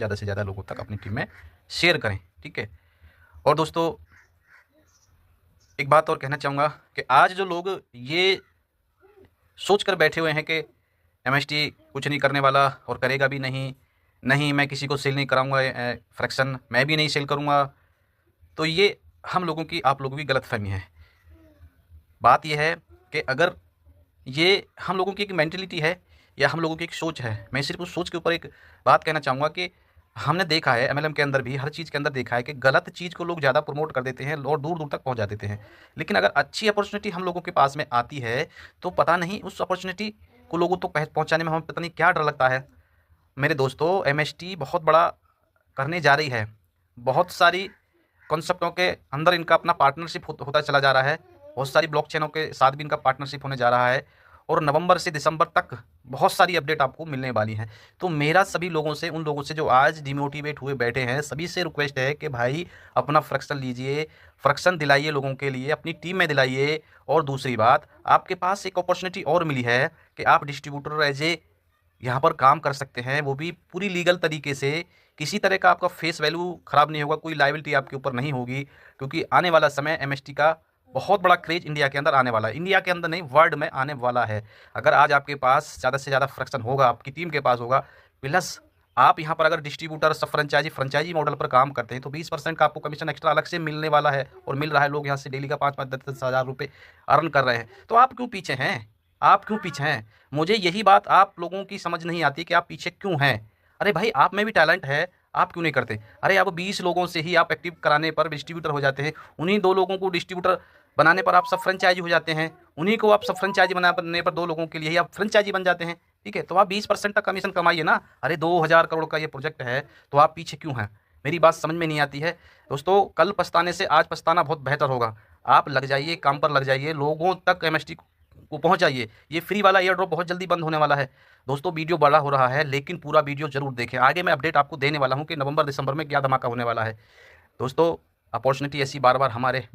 ज़्यादा से ज़्यादा लोगों तक अपनी टीम में शेयर करें, ठीक है। और दोस्तों एक बात और कहना चाहूँगा कि आज जो लोग ये सोच कर बैठे हुए हैं कि एमएसटी कुछ नहीं करने वाला और करेगा भी नहीं, नहीं मैं किसी को सेल नहीं कराऊंगा, फ्रैक्शन मैं भी नहीं सेल करूंगा, तो ये हम लोगों की, आप लोगों की गलतफहमी है। बात यह है कि अगर ये हम लोगों की एक मेंटलिटी है या हम लोगों की एक सोच है, मैं सिर्फ उस सोच के ऊपर एक बात कहना चाहूँगा कि हमने देखा है एमएलएम के अंदर भी, हर चीज़ के अंदर देखा है कि गलत चीज़ को लोग ज़्यादा प्रमोट कर देते हैं और दूर दूर तक पहुँचा देते हैं। लेकिन अगर अच्छी अपॉर्चुनिटी हम लोगों के पास में आती है तो पता नहीं उस अपॉर्चुनिटी को लोगों तक पहुँचाने में हमें पता नहीं क्या डर लगता है। मेरे दोस्तों एमएसटी बहुत बड़ा करने जा रही है, बहुत सारी कॉन्सेप्टों के अंदर इनका अपना पार्टनरशिप होता चला जा रहा है, बहुत सारी ब्लॉकचेनों के साथ भी इनका पार्टनरशिप होने जा रहा है और नवंबर से दिसंबर तक बहुत सारी अपडेट आपको मिलने वाली हैं। तो मेरा सभी लोगों से, उन लोगों से जो आज डिमोटिवेट हुए बैठे हैं, सभी से रिक्वेस्ट है कि भाई अपना फ्रैक्शन लीजिए, फ्रैक्शन दिलाइए लोगों के लिए, अपनी टीम में दिलाइए। और दूसरी बात, आपके पास एक अपॉर्चुनिटी और मिली है कि आप डिस्ट्रीब्यूटर एज ए यहाँ पर काम कर सकते हैं, वो भी पूरी लीगल तरीके से। किसी तरह का आपका फेस वैल्यू ख़राब नहीं होगा, कोई लायबिलिटी आपके ऊपर नहीं होगी, क्योंकि आने वाला समय एमएसटी का बहुत बड़ा क्रेज इंडिया के अंदर आने वाला है, इंडिया के अंदर नहीं वर्ल्ड में आने वाला है। अगर आज आपके पास ज़्यादा से ज़्यादा फ्रैक्शन होगा, आपकी टीम के पास होगा, प्लस आप यहाँ पर अगर डिस्ट्रीब्यूटर सब फ्रेंचाइजी मॉडल पर काम करते हैं तो 20% का आपको कमीशन एक्स्ट्रा अलग से मिलने वाला है और मिल रहा है। लोग यहाँ से डेली का 5-5 10-10 हज़ार रुपये अर्न कर रहे हैं। तो आप क्यों पीछे हैं? आप क्यों पीछे हैं? मुझे यही बात आप लोगों की समझ नहीं आती कि आप पीछे क्यों हैं। अरे भाई आप में भी टैलेंट है, आप क्यों नहीं करते? अरे अब 20 लोगों से ही आप एक्टिव कराने पर डिस्ट्रीब्यूटर हो जाते हैं, उन्हीं 2 लोगों को डिस्ट्रीब्यूटर बनाने पर आप सब फ्रेंचाइजी हो जाते हैं, उन्हीं को आप सब फ्रेंचाइजी बनाने पर 2 लोगों के लिए ही आप फ्रेंचाइजी बन जाते हैं, ठीक है। तो आप 20% तक कमीशन कमाइए ना। अरे 2000 करोड़ का ये प्रोजेक्ट है, तो आप पीछे क्यों हैं? मेरी बात समझ में नहीं आती है। दोस्तों कल पछताने से आज पछताना बहुत बेहतर होगा। आप लग जाइए, काम पर लग जाइए, लोगों तक एमएसटी को पहुंच जाइए। ये फ्री वाला एयर ड्रॉप बहुत जल्दी बंद होने वाला है। दोस्तों वीडियो बड़ा हो रहा है, लेकिन पूरा वीडियो जरूर देखें। आगे मैं अपडेट आपको देने वाला हूं कि नवंबर दिसंबर में क्या धमाका होने वाला है। दोस्तों अपॉर्चुनिटी ऐसी बार बार हमारे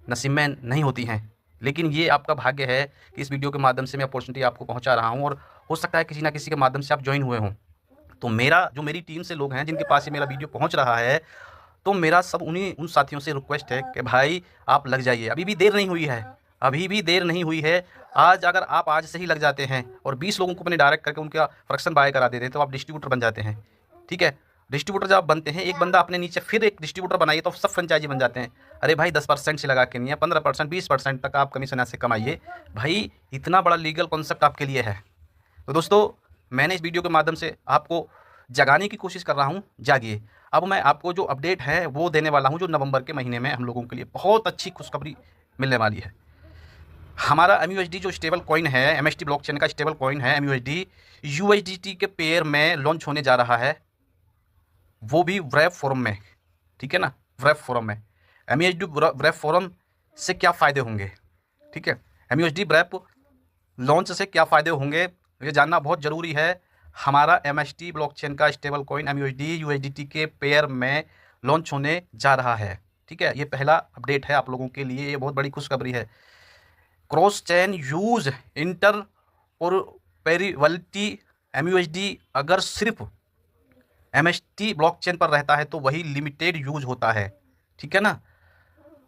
नसीब में नहीं होती हैं, लेकिन ये आपका भाग्य है कि इस वीडियो के माध्यम से मैं अपॉर्चुनिटी आपको पहुंचा रहा हूं और हो सकता है किसी ना किसी के माध्यम से आप ज्वाइन हुए हों। तो मेरी टीम से लोग हैं जिनके पास ये मेरा वीडियो पहुंच रहा है, तो मेरा सब उन साथियों से रिक्वेस्ट है कि भाई आप लग जाइए, अभी भी देर नहीं हुई है, अभी भी देर नहीं हुई है। आज अगर आप आज से ही लग जाते हैं और 20 लोगों को अपने डायरेक्ट करके उनका फ्रैक्शन बाय करा देते हैं तो आप डिस्ट्रीब्यूटर बन जाते हैं, ठीक है। डिस्ट्रीब्यूटर जब आप बनते हैं, एक बंदा अपने नीचे फिर एक डिस्ट्रीब्यूटर बनाइए तो सब फ्रेंचाइजी बन जाते हैं। अरे भाई 10% से लगा के नहीं है, 15% 20% तक आप कमीशन ऐसे कमाइए। भाई इतना बड़ा लीगल कॉन्सेप्ट आपके लिए है। तो दोस्तों मैंने इस वीडियो के माध्यम से आपको जगाने की कोशिश कर रहा हूँ, जागिए। अब मैं आपको जो अपडेट है वो देने वाला हूँ, जो नवंबर के महीने में हम लोगों के लिए बहुत अच्छी खुशखबरी मिलने वाली है। हमारा एमयूएसडी जो स्टेबल कॉइन है, एमएसटी ब्लॉकचेन का स्टेबल कॉइन है एमयूएसडी, यूएसडीटी के पेयर में लॉन्च होने जा रहा है, वो भी व्रैप फोरम में, ठीक है ना, व्रैप फोरम में। एमयूएसडी व्रैप फोरम से क्या फ़ायदे होंगे, ठीक है, एमयूएसडी व्रैप लॉन्च से क्या फ़ायदे होंगे ये जानना बहुत ज़रूरी है। हमारा एमएसटी ब्लॉकचेन का स्टेबल कॉइन एमयूएसडी यूएसडीटी के पेयर में लॉन्च होने जा रहा है, ठीक है। ये पहला अपडेट है आप लोगों के लिए, ये बहुत बड़ी खुशखबरी है। क्रॉस चैन यूज इंटर और पेरिवलिटी एमयूएसडी अगर सिर्फ एमएसटी ब्लॉकचेन पर रहता है तो वही लिमिटेड यूज होता है, ठीक है ना।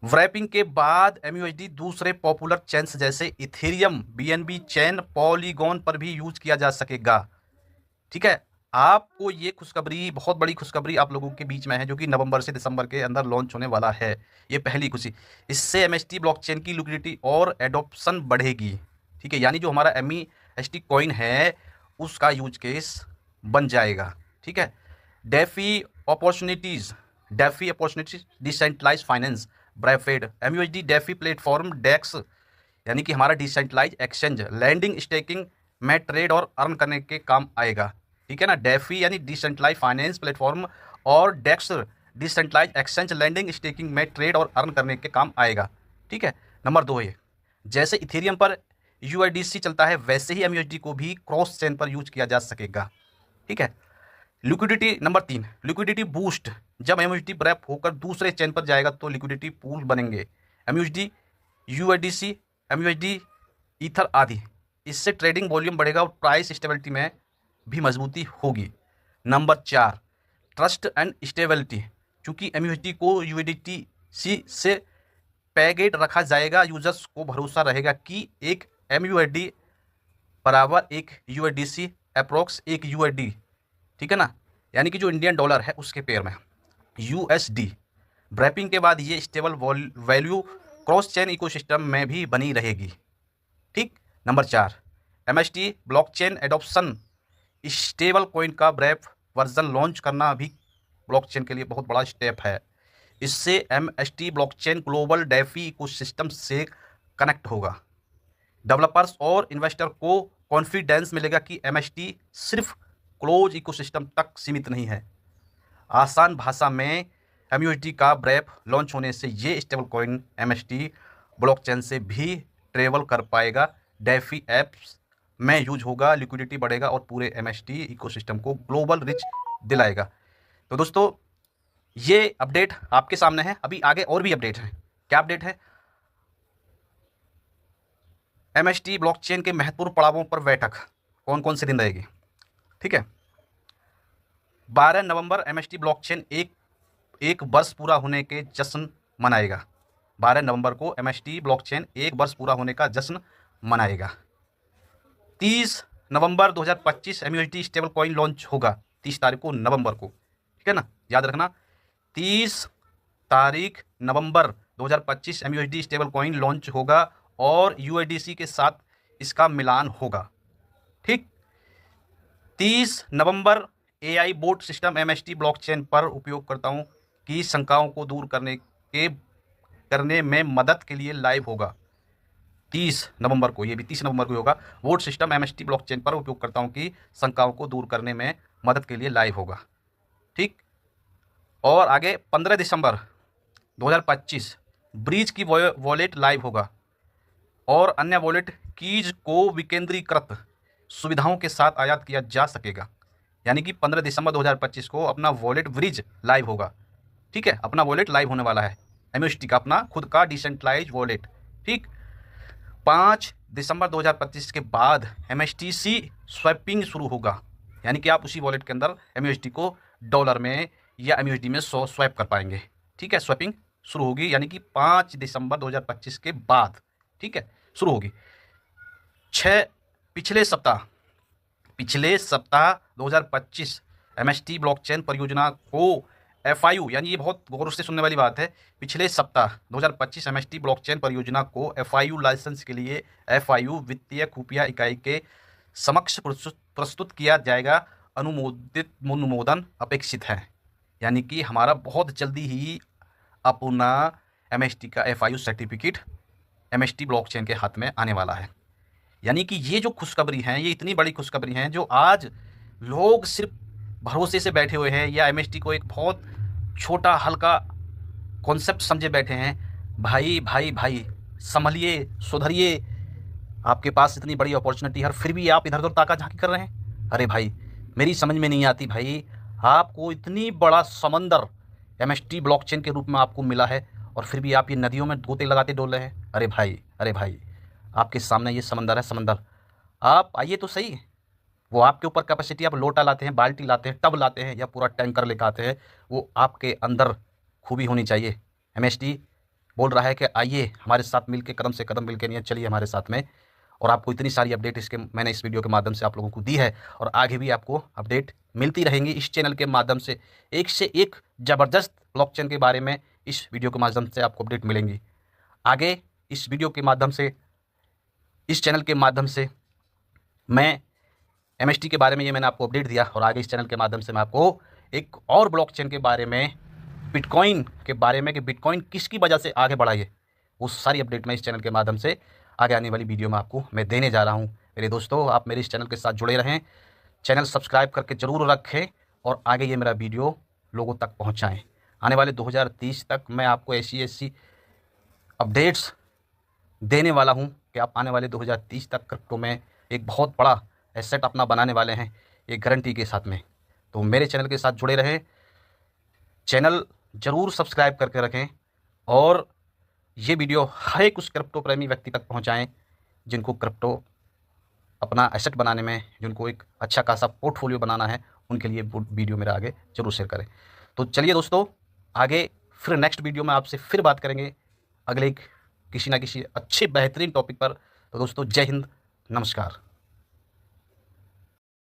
व्रैपिंग के बाद एमयूएसडी दूसरे पॉपुलर चेन्स जैसे इथेरियम, बीएनबी चेन, पॉलीगॉन पर भी यूज किया जा सकेगा, ठीक है। आपको ये खुशखबरी, बहुत बड़ी खुशखबरी आप लोगों के बीच में है, जो कि नवंबर से दिसंबर के अंदर लॉन्च होने वाला है। ये पहली खुशी, इससे एमएसटी ब्लॉकचेन की लिक्विडिटी और एडॉप्शन बढ़ेगी, ठीक है। यानी जो हमारा एमईएसटी कॉइन है उसका यूज केस बन जाएगा, ठीक है। डेफी अपॉर्चुनिटीज डिसेंट्रलाइज फाइनेंस ब्रैफेड एमयूएसडी डेफी प्लेटफॉर्म डेक्स, यानी कि हमारा डिसेंट्रलाइज एक्सचेंज लैंडिंग स्टेकिंग में ट्रेड और अर्न करने के काम आएगा, ठीक है ना। डेफी यानी डिसेंट्रलाइज फाइनेंस प्लेटफॉर्म और डेक्स डिसेंट्रलाइज एक्सचेंज लैंडिंग स्टेकिंग में ट्रेड और अर्न करने के काम आएगा, ठीक है। नंबर 2 है, जैसे इथेरियम पर यूआईडीसी चलता है वैसे ही एमयूएसडी को भी क्रॉस चेन पर यूज किया जा सकेगा, ठीक है। लिक्विडिटी नंबर 3, लिक्विडिटी बूस्ट, जब एमयूएसडी ब्रैप होकर दूसरे चेन पर जाएगा तो लिक्विडिटी पूल बनेंगे, एमयूएसडी, यूएसडीसी, एमयूएसडी, ईथर आदि। इससे ट्रेडिंग वॉल्यूम बढ़ेगा और प्राइस स्टेबिलिटी में भी मजबूती होगी। नंबर 4, ट्रस्ट एंड स्टेबिलिटी, क्योंकि MUSD को USDT से पैकेट रखा जाएगा, यूजर्स को भरोसा रहेगा कि एक MUSD बराबर एक USDC अप्रोक्स एक USD, ठीक है ना, यानी कि जो इंडियन डॉलर है उसके पेयर में USD। ब्रैपिंग के बाद ये stable value cross chain ecosystem में भी बनी रहेगी। ठीक। Number 4, MST blockchain adoption, stable coin का ब्रैप वर्जन लॉन्च करना भी ब्लॉकचेन के लिए बहुत बड़ा स्टेप है। इससे MST blockchain global DeFi ecosystem से कनेक्ट होगा। डेवलपर्स और इन्वेस्टर को कॉन्फिडेंस मिलेगा कि MST सिर्फ क्लोज इकोसिस्टम तक सीमित नहीं है। आसान भाषा में MUSD का ब्रैप लॉन्च होने से ये स्टेबल कॉइन MST ब्लॉकचेन से भी ट्रेवल कर पाएगा, डेफी एप्स में यूज होगा, लिक्विडिटी बढ़ेगा और पूरे MST इकोसिस्टम को ग्लोबल रिच दिलाएगा। तो दोस्तों ये अपडेट आपके सामने है। अभी आगे और भी अपडेट है। क्या अपडेट है? MST ब्लॉकचेन के महत्वपूर्ण पड़ावों पर बैठक कौन कौन से दिन रहेगी? ठीक है। 12 नवंबर MST ब्लॉकचेन एक वर्ष पूरा होने के जश्न मनाएगा। 12 नवंबर को MST ब्लॉकचेन एक वर्ष पूरा होने का जश्न मनाएगा। 30 नवंबर 2025 MUSD स्टेबल कॉइन लॉन्च होगा। 30 तारीख को नवंबर को, ठीक है ना, याद रखना 30 तारीख नवंबर 2025 MUSD स्टेबल कॉइन लॉन्च होगा और USDC के साथ इसका मिलान होगा। ठीक। 30 नवंबर AI boat system MST blockchain पर उपयोगकर्ताओं की शंकाओं को दूर करने में मदद के लिए लाइव होगा। 30 नवंबर को, ये भी 30 नवंबर को होगा। वोट सिस्टम MST ब्लॉकचेन पर उपयोगकर्ताओं की शंकाओं को दूर करने में मदद के लिए लाइव होगा। ठीक। और आगे 15 दिसंबर 2025 ब्रीज की वॉलेट लाइव होगा और अन्य वॉलेट कीज को विकेंद्रीकृत सुविधाओं के साथ आयात किया जा सकेगा। यानी कि 15 दिसंबर 2025 को अपना वॉलेट ब्रिज लाइव होगा। ठीक है, अपना वॉलेट लाइव होने वाला है MUSD का, अपना खुद का डिसेंट्रलाइज वॉलेट। ठीक। 5 दिसंबर 2025 के बाद MSTC स्वैपिंग शुरू होगा, यानी कि आप उसी वॉलेट के अंदर MUSD को डॉलर में या MUSD में स्वैप कर पाएंगे। ठीक है, स्वैपिंग शुरू होगी, यानी कि 5 दिसंबर 2025 के बाद, ठीक है, शुरू होगी। पिछले सप्ताह 2025 MST ब्लॉकचेन परियोजना को FIU, यानी ये बहुत गौर से सुनने वाली बात है, पिछले सप्ताह 2025 MST ब्लॉकचेन परियोजना को FIU लाइसेंस के लिए FIU वित्तीय खुफिया इकाई के समक्ष प्रस्तुत किया जाएगा। अनुमोदन अपेक्षित है, यानी कि हमारा बहुत जल्दी ही अपना MST का FIU सर्टिफिकेट MST ब्लॉकचेन के हाथ में आने वाला है। यानी कि ये जो खुशखबरी है, ये इतनी बड़ी खुशखबरी है जो आज लोग सिर्फ भरोसे से बैठे हुए हैं या MST को एक बहुत छोटा हल्का कॉन्सेप्ट समझे बैठे हैं। भाई भाई भाई संभलिए, सुधरिए। आपके पास इतनी बड़ी अपॉर्चुनिटी है, फिर भी आप इधर उधर ताका झांकी कर रहे हैं। अरे भाई, मेरी समझ में नहीं आती भाई, आपको इतनी बड़ा समंदर MST ब्लॉकचेन के रूप में आपको मिला है और फिर भी आप ये नदियों में गोते लगाते डोल रहे हैं। अरे भाई, आपके सामने ये समंदर है, समंदर। आप आइए तो सही। वो आपके ऊपर कैपेसिटी, आप लोटा लाते हैं, बाल्टी लाते हैं, टब लाते हैं या पूरा टैंकर लेकर आते हैं, वो आपके अंदर खूबी होनी चाहिए। MST बोल रहा है कि आइए हमारे साथ मिलके, कदम से कदम मिलके नहीं, चलिए हमारे साथ में। और आपको इतनी सारी अपडेट मैंने इस वीडियो के माध्यम से आप लोगों को दी है और आगे भी आपको अपडेट मिलती रहेंगी इस चैनल के माध्यम से। एक से एक ज़बरदस्त ब्लॉकचेन के बारे में इस वीडियो के माध्यम से आपको अपडेट मिलेंगी। आगे इस वीडियो के माध्यम से, इस चैनल के माध्यम से मैं MST के बारे में ये मैंने आपको अपडेट दिया और आगे इस चैनल के माध्यम से मैं आपको एक और ब्लॉकचेन के बारे में, बिटकॉइन के बारे में, कि बिटकॉइन किसकी वजह से आगे बढ़ा है, वो सारी अपडेट मैं इस चैनल के माध्यम से आगे आने वाली वीडियो में आपको मैं देने जा रहा हूँ। मेरे दोस्तों, आप मेरे इस चैनल के साथ जुड़े रहें, चैनल सब्सक्राइब करके ज़रूर रखें और आगे ये मेरा वीडियो लोगों तक पहुँचाएँ। आने वाले 2030 तक मैं आपको ऐसी अपडेट्स देने वाला हूँ कि आप आने वाले 2030 तक क्रिप्टो में एक बहुत बड़ा एसेट अपना बनाने वाले हैं, एक गारंटी के साथ में। तो मेरे चैनल के साथ जुड़े रहें, चैनल ज़रूर सब्सक्राइब करके रखें और ये वीडियो हर एक उस क्रिप्टो प्रेमी व्यक्ति तक पहुंचाएं जिनको क्रिप्टो अपना एसेट बनाने में, जिनको एक अच्छा खासा पोर्टफोलियो बनाना है, उनके लिए वो वीडियो मेरा आगे ज़रूर शेयर करें। तो चलिए दोस्तों, आगे फिर नेक्स्ट वीडियो में आपसे फिर बात करेंगे अगले किसी ना किसी अच्छे बेहतरीन टॉपिक पर। तो दोस्तों, जय हिंद, नमस्कार।